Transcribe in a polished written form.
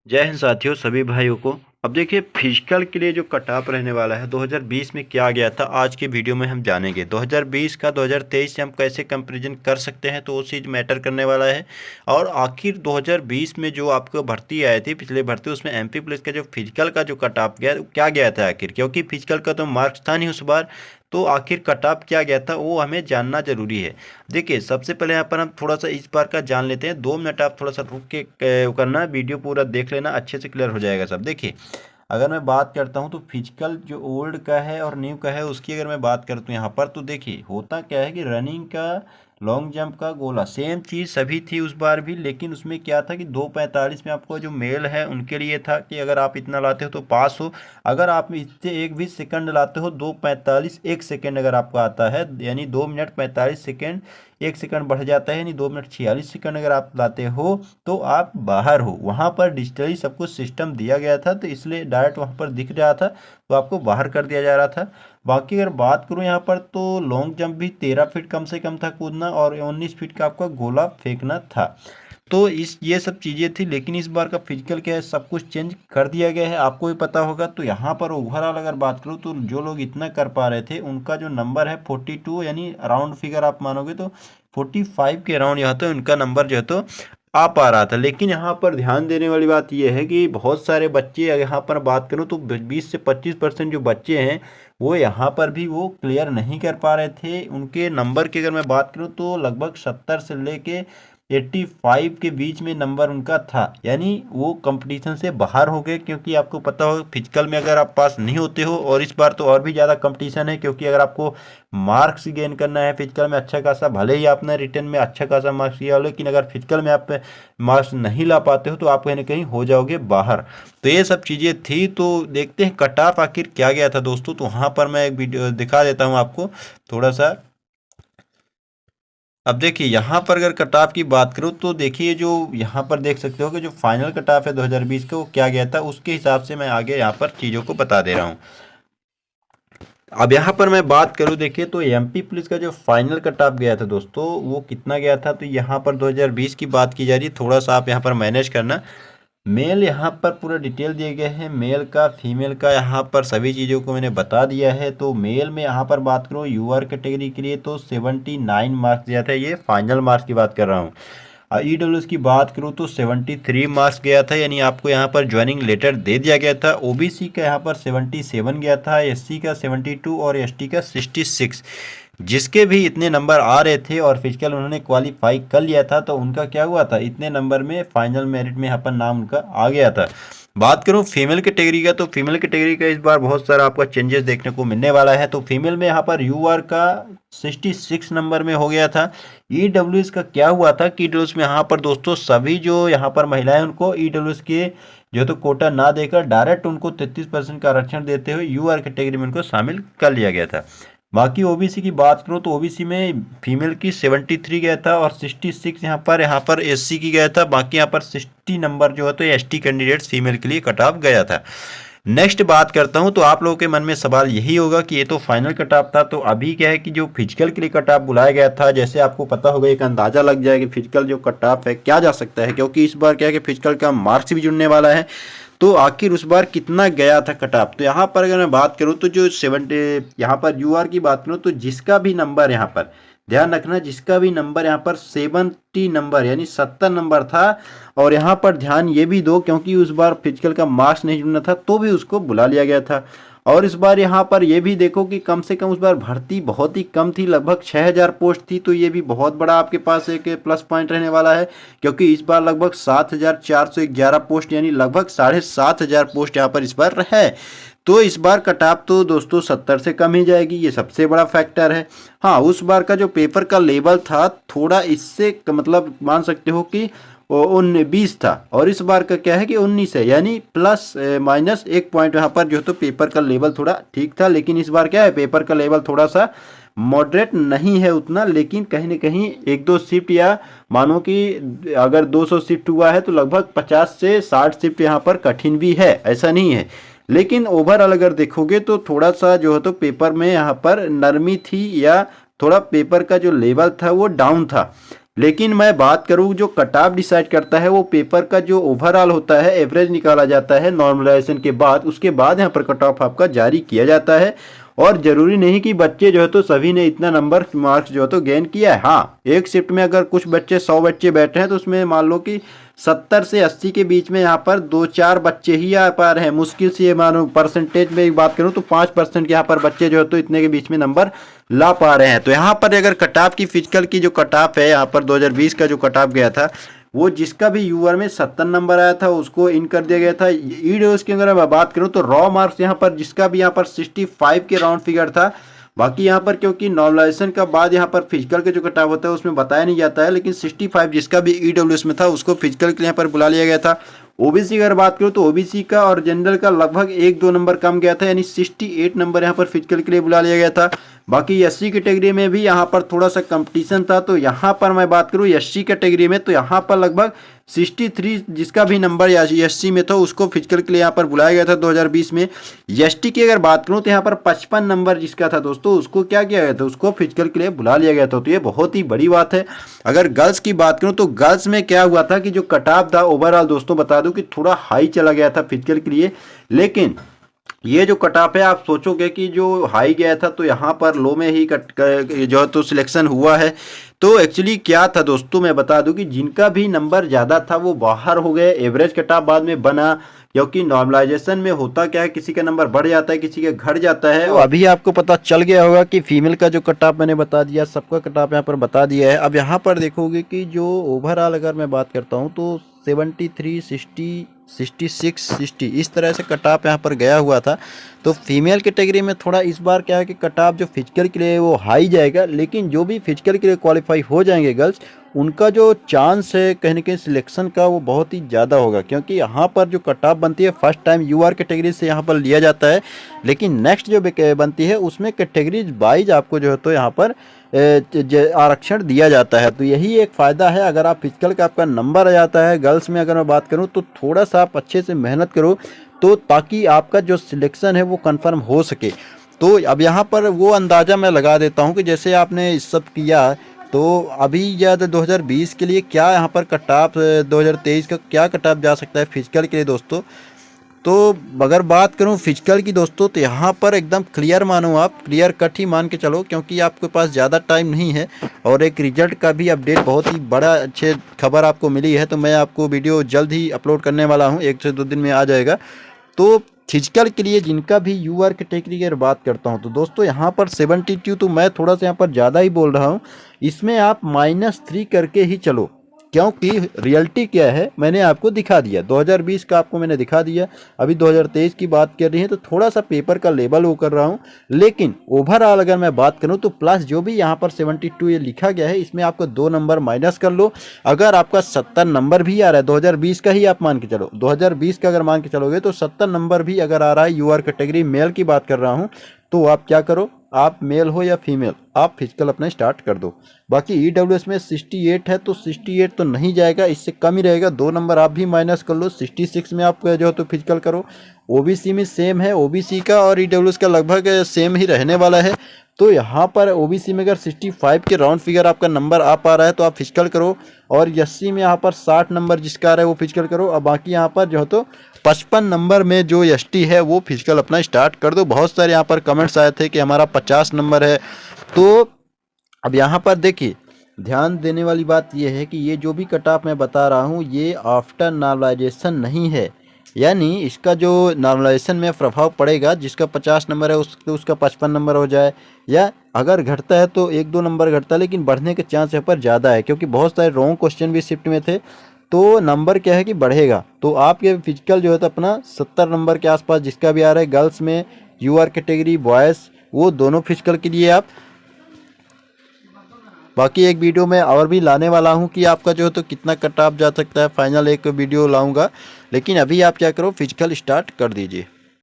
जय हिंद साथियों, सभी भाइयों को। अब देखिए, फिजिकल के लिए जो कट ऑफ रहने वाला है 2020 में क्या गया था, आज के वीडियो में हम जानेंगे। 2020 का 2023 से हम कैसे कंपैरिजन कर सकते हैं, तो वो चीज़ मैटर करने वाला है। और आखिर 2020 में जो आपको भर्ती आई थी, पिछले भर्ती, उसमें एमपी पुलिस का जो फिजिकल का जो कट ऑफ गया, क्या गया था आखिर, क्योंकि फिजिकल का तो मार्क्स था नहीं उस बार। तो आखिर कट ऑफ क्या गया था वो हमें जानना जरूरी है। देखिए, सबसे पहले यहाँ पर हम थोड़ा सा इस बार का जान लेते हैं। 2 मिनट आप थोड़ा सा रुक के करना, वीडियो पूरा देख लेना, अच्छे से क्लियर हो जाएगा सब। देखिए, अगर मैं बात करता हूँ तो फिजिकल जो ओल्ड का है और न्यू का है, उसकी अगर मैं बात करता हूँ यहाँ पर, तो देखिए होता क्या है कि रनिंग का, लॉन्ग जंप का, गोला सेम चीज़ सभी थी उस बार भी। लेकिन उसमें क्या था कि 2:45 में आपको जो मेल है उनके लिए था कि अगर आप इतना लाते हो तो पास हो। अगर आप इससे एक भी सेकंड लाते हो, 2:45 1 सेकंड अगर आपका आता है, यानी 2 मिनट 45 सेकंड, 1 सेकंड बढ़ जाता है, यानी 2 मिनट 46 सेकंड अगर आप लाते हो तो आप बाहर हो। वहाँ पर डिजिटली सब कुछ सिस्टम दिया गया था, तो इसलिए डायरेक्ट वहाँ पर दिख रहा था, तो आपको बाहर कर दिया जा रहा था। बाकी अगर बात करूँ यहाँ पर, तो लॉन्ग जंप भी 13 फीट कम से कम था कूदना, और 19 फीट का आपका गोला फेंकना था। तो ये सब चीज़ें थी। लेकिन इस बार का फिजिकल क्या है, सब कुछ चेंज कर दिया गया है, आपको भी पता होगा। तो यहाँ पर ओवरऑल अगर बात करूँ, तो जो लोग इतना कर पा रहे थे उनका जो नंबर है 42, यानी राउंड फिगर आप मानोगे तो 45 के अराउंड यहाँ तो उनका नंबर जो है तो आ पा रहा था। लेकिन यहाँ पर ध्यान देने वाली बात यह है कि बहुत सारे बच्चे, यहाँ पर बात करूँ तो 20 से 25% जो बच्चे हैं वो यहाँ पर भी वो क्लियर नहीं कर पा रहे थे। उनके नंबर की अगर मैं बात करूँ तो लगभग 70 से लेके 85 के बीच में नंबर उनका था, यानी वो कंपटीशन से बाहर हो गए। क्योंकि आपको पता हो, फिजिकल में अगर आप पास नहीं होते हो, और इस बार तो और भी ज़्यादा कंपटीशन है, क्योंकि अगर आपको मार्क्स गेन करना है फिजिकल में अच्छा खासा, भले ही आपने रिटर्न में अच्छा खासा मार्क्स किया हो, लेकिन अगर फिजिकल में आप मार्क्स नहीं ला पाते हो तो आप कहीं ना कहीं हो जाओगे बाहर। तो ये सब चीज़ें थी। तो देखते हैं कट ऑफ आखिर क्या गया था दोस्तों। तो वहाँ पर मैं एक वीडियो दिखा देता हूँ आपको थोड़ा सा। अब देखिए, यहाँ पर अगर कट ऑफ की बात करूँ तो देखिए, जो यहाँ पर देख सकते हो कि जो फाइनल कट ऑफ है 2020 का, वो क्या गया था, उसके हिसाब से मैं आगे यहाँ पर चीज़ों को बता दे रहा हूँ। अब यहाँ पर मैं बात करूँ, देखिए, तो एमपी पुलिस का जो फाइनल कट ऑफ गया था दोस्तों, वो कितना गया था। तो यहाँ पर 2020 की बात की जा रही है, थोड़ा सा आप यहाँ पर मैनेज करना। मेल यहाँ पर पूरा डिटेल दिए गए हैं, मेल का, फीमेल का, यहाँ पर सभी चीज़ों को मैंने बता दिया है। तो मेल में यहाँ पर बात करूँ यूआर कैटेगरी के लिए, तो 79 मार्क्स दिया था, ये फाइनल मार्क्स की बात कर रहा हूँ। ईडब्ल्यूएस की बात करूँ तो 73 मार्क्स गया था, यानी आपको यहाँ पर ज्वाइनिंग लेटर दे दिया गया था। ओबीसी का यहाँ पर 77 गया था, एससी का 72 और एसटी का 66। जिसके भी इतने नंबर आ रहे थे और फिजिकल उन्होंने क्वालिफाई कर लिया था, तो उनका क्या हुआ था, इतने नंबर में फाइनल मेरिट में यहाँ पर नाम उनका आ गया था। बात करूँ फीमेल कैटेगरी का, तो फीमेल कैटेगरी का इस बार बहुत सारा आपका चेंजेस देखने को मिलने वाला है। तो फीमेल में यहाँ पर यूआर का 66 नंबर में हो गया था। ईडब्ल्यूएस का क्या हुआ था कि ईडब्ल्यूएस में यहाँ पर दोस्तों सभी जो यहाँ पर महिलाएं, उनको ईडब्ल्यूएस के जो तो कोटा ना देकर डायरेक्ट उनको 33% का आरक्षण देते हुए यूआर कैटेगरी में उनको शामिल कर लिया गया था। बाकी ओबीसी की बात करूँ तो ओबीसी में फीमेल की 73 गया था, और 66 यहाँ पर एससी की गया था। बाकी यहाँ पर 60 नंबर जो है तो एसटी कैंडिडेट्स फीमेल के लिए कट ऑफ गया था। नेक्स्ट बात करता हूँ, तो आप लोगों के मन में सवाल यही होगा कि ये तो फाइनल कट ऑफ था, तो अभी क्या है कि जो फिजिकल के लिए कट ऑफ बुलाया गया था, जैसे आपको पता होगा, एक अंदाजा लग जाए कि फिजिकल जो कट ऑफ है क्या जा सकता है, क्योंकि इस बार क्या है कि फिजिकल का मार्क्स भी जुड़ने वाला है। तो आखिर उस बार कितना गया था कट ऑफ। तो यहाँ पर अगर मैं बात करूँ तो जो 70, यहाँ पर यूआर की बात करूँ तो जिसका भी नंबर, यहाँ पर ध्यान रखना, जिसका भी नंबर यहाँ पर 70 नंबर यानी 70 नंबर था। और यहाँ पर ध्यान ये भी दो, क्योंकि उस बार फिजिकल का मार्क्स नहीं जुड़ना था तो भी उसको बुला लिया गया था। और इस बार यहाँ पर ये भी देखो कि कम से कम उस बार भर्ती बहुत ही कम थी, लगभग 6000 पोस्ट थी। तो ये भी बहुत बड़ा आपके पास एक प्लस पॉइंट रहने वाला है, क्योंकि इस बार लगभग 7411 पोस्ट, यानी लगभग 7500 पोस्ट यहाँ पर इस बार है। तो इस बार कट ऑफ तो दोस्तों 70 से कम ही जाएगी, ये सबसे बड़ा फैक्टर है। हाँ, उस बार का जो पेपर का लेवल था थोड़ा इससे मतलब मान सकते हो कि 19 था, और इस बार का क्या है कि 19 है, यानी प्लस माइनस 1 पॉइंट यहाँ पर जो तो पेपर का लेवल थोड़ा ठीक था। लेकिन इस बार क्या है, पेपर का लेवल थोड़ा सा मॉडरेट नहीं है उतना, लेकिन कहीं ना कहीं 1-2 शिफ्ट, या मानो कि अगर 200 शिफ्ट हुआ है तो लगभग 50 से 60 शिफ्ट यहाँ पर कठिन भी है, ऐसा नहीं है। लेकिन ओवरऑल अगर देखोगे तो थोड़ा सा जो है तो पेपर में यहाँ पर नरमी थी, या थोड़ा पेपर का जो लेवल था वो डाउन था। लेकिन मैं बात करूँ जो कट ऑफ डिसाइड करता है वो पेपर का जो ओवरऑल होता है, एवरेज निकाला जाता है नॉर्मलाइजेशन के बाद, उसके बाद यहाँ पर कट ऑफ आपका जारी किया जाता है। और जरूरी नहीं कि बच्चे जो है तो सभी ने इतना नंबर मार्क्स जो है तो गेन किया है। हाँ, एक शिफ्ट में अगर कुछ बच्चे 100 बच्चे बैठे हैं तो उसमें मान लो कि 70 से 80 के बीच में यहाँ पर 2-4 बच्चे ही आ पा रहे हैं। मुश्किल से मानो परसेंटेज में एक बात करूँ तो 5% के यहाँ पर बच्चे जो है तो इतने के बीच में नंबर ला पा रहे हैं। तो यहाँ पर अगर कट ऑफ की फिजिकल की जो कट ऑफ है यहाँ पर 2020 का जो कट ऑफ गया था, वो जिसका भी यूआर में 70 नंबर आया था उसको इन कर दिया गया था। ईडब्ल्यूएस की अगर मैं बात करूँ तो रॉ मार्क्स यहाँ पर जिसका भी यहाँ पर 65 के राउंड फिगर था। बाकी यहाँ पर क्योंकि नॉर्मलाइजेशन का बाद यहाँ पर फिजिकल के जो कट ऑफ होता है उसमें बताया नहीं जाता है, लेकिन 65 जिसका भी ईडब्ल्यूएस में था उसको फिजिकल के लिए यहाँ पर बुला लिया गया था। ओबीसी की अगर बात करूँ तो ओबीसी का और जनरल का लगभग 1-2 नंबर कम गया था, यानी 68 नंबर यहाँ पर फिजिकल के लिए बुला लिया गया था। बाकी एससी कैटेगरी में भी यहाँ पर थोड़ा सा कंपटीशन था। तो यहाँ पर मैं बात करूँ एससी कैटेगरी में तो यहाँ पर लगभग 63 जिसका भी नंबर एससी में था उसको फिजिकल के लिए यहाँ पर बुलाया गया था 2020 में। एसटी की अगर बात करूँ तो यहाँ पर 55 नंबर जिसका था दोस्तों उसको क्या किया गया था, उसको फिजिकल के लिए बुला लिया गया था। तो ये बहुत ही बड़ी बात है। अगर गर्ल्स की बात करूँ तो गर्ल्स में क्या हुआ था कि जो कट ऑफ था ओवरऑल दोस्तों बता दूं कि थोड़ा हाई चला गया था फिजिकल के लिए, लेकिन ये जो कट ऑफ है आप सोचोगे कि जो हाई गया था तो यहाँ पर लो में ही जो है तो सिलेक्शन हुआ है। तो एक्चुअली क्या था दोस्तों मैं बता दूं कि जिनका भी नंबर ज़्यादा था वो बाहर हो गए, एवरेज कट ऑफ बाद में बना। क्योंकि नॉर्मलाइजेशन में होता क्या है, किसी का नंबर बढ़ जाता है किसी का घट जाता है। तो अभी आपको पता चल गया होगा कि फीमेल का जो कट ऑफ मैंने बता दिया, सबका कट ऑफ यहाँ पर बता दिया है। अब यहाँ पर देखोगे कि जो ओवरऑल अगर मैं बात करता हूँ तो 73, 60, 66, 60 इस तरह से कट ऑफ यहाँ पर गया हुआ था। तो फीमेल कैटेगरी में थोड़ा इस बार क्या है कि कट ऑफ जो फिजिकल के लिए वो हाई जाएगा, लेकिन जो भी फिजिकल के लिए क्वालिफाई हो जाएंगे गर्ल्स उनका जो चांस है कहीं ना कहीं सिलेक्शन का वो बहुत ही ज़्यादा होगा। क्योंकि यहाँ पर जो कट ऑफ बनती है फर्स्ट टाइम यूआर कैटेगरी से यहाँ पर लिया जाता है, लेकिन नेक्स्ट जो बनती है उसमें कैटेगरीज वाइज आपको जो है तो यहाँ पर आरक्षण दिया जाता है। तो यही एक फ़ायदा है। अगर आप फिजिकल का आपका नंबर आ जाता है गर्ल्स में अगर मैं बात करूं तो थोड़ा सा आप अच्छे से मेहनत करो तो ताकि आपका जो सिलेक्शन है वो कंफर्म हो सके। तो अब यहाँ पर वो अंदाज़ा मैं लगा देता हूं कि जैसे आपने इस सब किया तो अभी याद 2020 के लिए क्या यहाँ पर कट ऑफ 2023 का क्या कट ऑफ जा सकता है फिजिकल के लिए दोस्तों। तो अगर बात करूं फिजिकल की दोस्तों तो यहाँ पर एकदम क्लियर मानो, आप क्लियर कट ही मान के चलो, क्योंकि आपके पास ज़्यादा टाइम नहीं है और एक रिजल्ट का भी अपडेट बहुत ही बड़ा अच्छे खबर आपको मिली है। तो मैं आपको वीडियो जल्द ही अपलोड करने वाला हूँ, 1 से 2 दिन में आ जाएगा। तो फिजिकल के लिए जिनका भी यूआर कैटेगरी की बात करता हूँ तो दोस्तों यहाँ पर 72, तो मैं थोड़ा सा यहाँ पर ज़्यादा ही बोल रहा हूँ, इसमें आप -3 करके ही चलो। क्योंकि रियलिटी क्या है मैंने आपको दिखा दिया, 2020 का आपको मैंने दिखा दिया। अभी 2023 की बात कर रही है तो थोड़ा सा पेपर का लेवल वो कर रहा हूँ, लेकिन ओवरऑल अगर मैं बात करूँ तो प्लस जो भी यहाँ पर 72 ये लिखा गया है इसमें आपको 2 नंबर माइनस कर लो। अगर आपका 70 नंबर भी आ रहा है 2020 का ही आप मान के चलो, 2020 का अगर मान के चलोगे तो 70 नंबर भी अगर आ रहा है, यूआर कैटेगरी मेल की बात कर रहा हूँ, तो आप क्या करो, आप मेल हो या फीमेल आप फिजिकल अपना स्टार्ट कर दो। बाकी ईडब्ल्यूएस में 68 है तो 68 तो नहीं जाएगा, इससे कम ही रहेगा, 2 नंबर आप भी माइनस कर लो। 66 में आप जो तो फिजिकल करो। ओबीसी में सेम है, ओबीसी का और ईडब्ल्यूएस का लगभग सेम ही रहने वाला है। तो यहाँ पर ओबीसी में अगर 65 के राउंड फिगर आपका नंबर आ पा रहा है तो आप फिजिकल करो, और एससी में यहाँ पर 60 नंबर जिसका आ रहा है वो फिजिकल करो। और बाकी यहाँ पर जो तो 55 नंबर में जो एसटी है वो फिजिकल अपना स्टार्ट कर दो। बहुत सारे यहाँ पर कमेंट्स आए थे कि हमारा 50 नंबर है। तो अब यहाँ पर देखिए ध्यान देने वाली बात ये है कि ये जो भी कट ऑफ मैं बता रहा हूँ ये आफ्टर नॉर्मलाइजेशन नहीं है, यानी इसका जो नॉर्मलाइजेशन में प्रभाव पड़ेगा, जिसका 50 नंबर है उसका 55 नंबर हो जाए, या अगर घटता है तो 1-2 नंबर घटता है, लेकिन बढ़ने के चांस यहाँ पर ज़्यादा है क्योंकि बहुत सारे रॉन्ग क्वेश्चन भी शिफ्ट में थे। तो नंबर क्या है कि बढ़ेगा। तो आपके फिजिकल जो है तो अपना 70 नंबर के आसपास जिसका भी आ रहा है गर्ल्स में, यूआर कैटेगरी बॉयज़, वो दोनों फिजिकल के लिए आप। बाकी एक वीडियो में और भी लाने वाला हूं कि आपका जो है तो कितना कट ऑफ जा सकता है, फाइनल एक वीडियो लाऊंगा। लेकिन अभी आप क्या करो फिजिकल स्टार्ट कर दीजिए।